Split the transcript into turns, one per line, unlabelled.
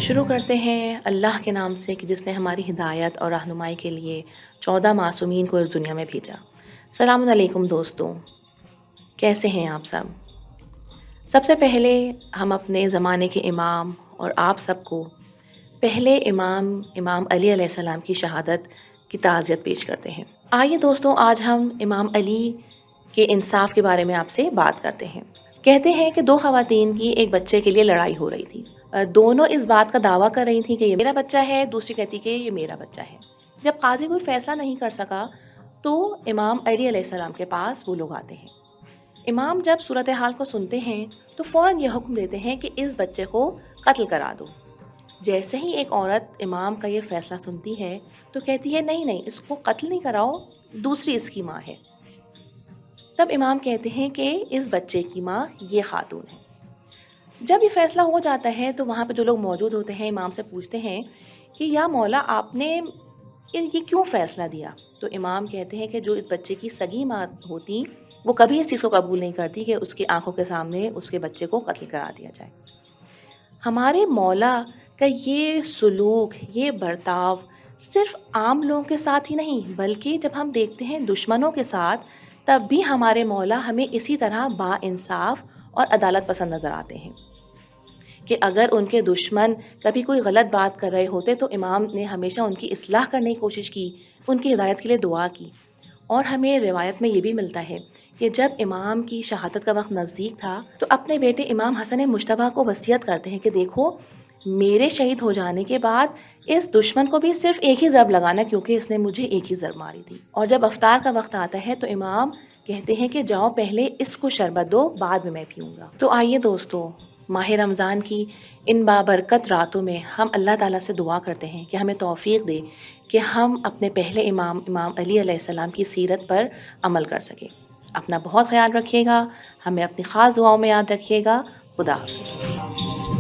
شروع کرتے ہیں اللہ کے نام سے کہ جس نے ہماری ہدایت اور رہنمائی کے لیے 14 معصومین کو اس دنیا میں بھیجا۔ السلام علیکم دوستوں، کیسے ہیں آپ سب؟ سب سے پہلے ہم اپنے زمانے کے امام اور آپ سب کو پہلے امام علی علیہ السلام کی شہادت کی تعزیت پیش کرتے ہیں۔ آئیے دوستوں، آج ہم امام علی کے انصاف کے بارے میں آپ سے بات کرتے ہیں۔ کہتے ہیں کہ دو خواتین کی ایک بچے کے لیے لڑائی ہو رہی تھی۔ دونوں اس بات کا دعویٰ کر رہی تھیں کہ یہ میرا بچہ ہے، دوسری کہتی کہ یہ میرا بچہ ہے۔ جب قاضی کوئی فیصلہ نہیں کر سکا تو امام علی علیہ السلام کے پاس وہ لوگ آتے ہیں۔ امام جب صورتحال کو سنتے ہیں تو فوراً یہ حکم دیتے ہیں کہ اس بچے کو قتل کرا دو۔ جیسے ہی ایک عورت امام کا یہ فیصلہ سنتی ہے تو کہتی ہے نہیں، اس کو قتل نہیں کراؤ، دوسری اس کی ماں ہے۔ تب امام کہتے ہیں کہ اس بچے کی ماں یہ خاتون ہے۔ جب یہ فیصلہ ہو جاتا ہے تو وہاں پہ جو لوگ موجود ہوتے ہیں امام سے پوچھتے ہیں کہ یا مولا آپ نے یہ کیوں فیصلہ دیا؟ تو امام کہتے ہیں کہ جو اس بچے کی سگی ماں ہوتی وہ کبھی اس چیز کو قبول نہیں کرتی کہ اس کی آنکھوں کے سامنے اس کے بچے کو قتل کرا دیا جائے۔ ہمارے مولا کا یہ سلوک، یہ برتاؤ صرف عام لوگوں کے ساتھ ہی نہیں بلکہ جب ہم دیکھتے ہیں دشمنوں کے ساتھ، تب بھی ہمارے مولا ہمیں اسی طرح با انصاف اور عدالت پسند نظر آتے ہیں کہ اگر ان کے دشمن کبھی کوئی غلط بات کر رہے ہوتے تو امام نے ہمیشہ ان کی اصلاح کرنے کی کوشش کی، ان کی ہدایت کے لیے دعا کی۔ اور ہمیں روایت میں یہ بھی ملتا ہے کہ جب امام کی شہادت کا وقت نزدیک تھا تو اپنے بیٹے امام حسن مجتبیٰ کو وصیت کرتے ہیں کہ دیکھو میرے شہید ہو جانے کے بعد اس دشمن کو بھی صرف ایک ہی ضرب لگانا کیونکہ اس نے مجھے ایک ہی ضرب ماری تھی۔ اور جب افطار کا وقت آتا ہے تو امام کہتے ہیں کہ جاؤ پہلے اس کو شربت دو، بعد میں پیوں گا۔ تو آئیے دوستو، ماہ رمضان کی ان بابرکت راتوں میں ہم اللہ تعالیٰ سے دعا کرتے ہیں کہ ہمیں توفیق دے کہ ہم اپنے پہلے امام علی علیہ السلام کی سیرت پر عمل کر سکیں۔ اپنا بہت خیال رکھیے گا، ہمیں اپنی خاص دعاؤں میں یاد رکھیے گا۔ خدا حافظ۔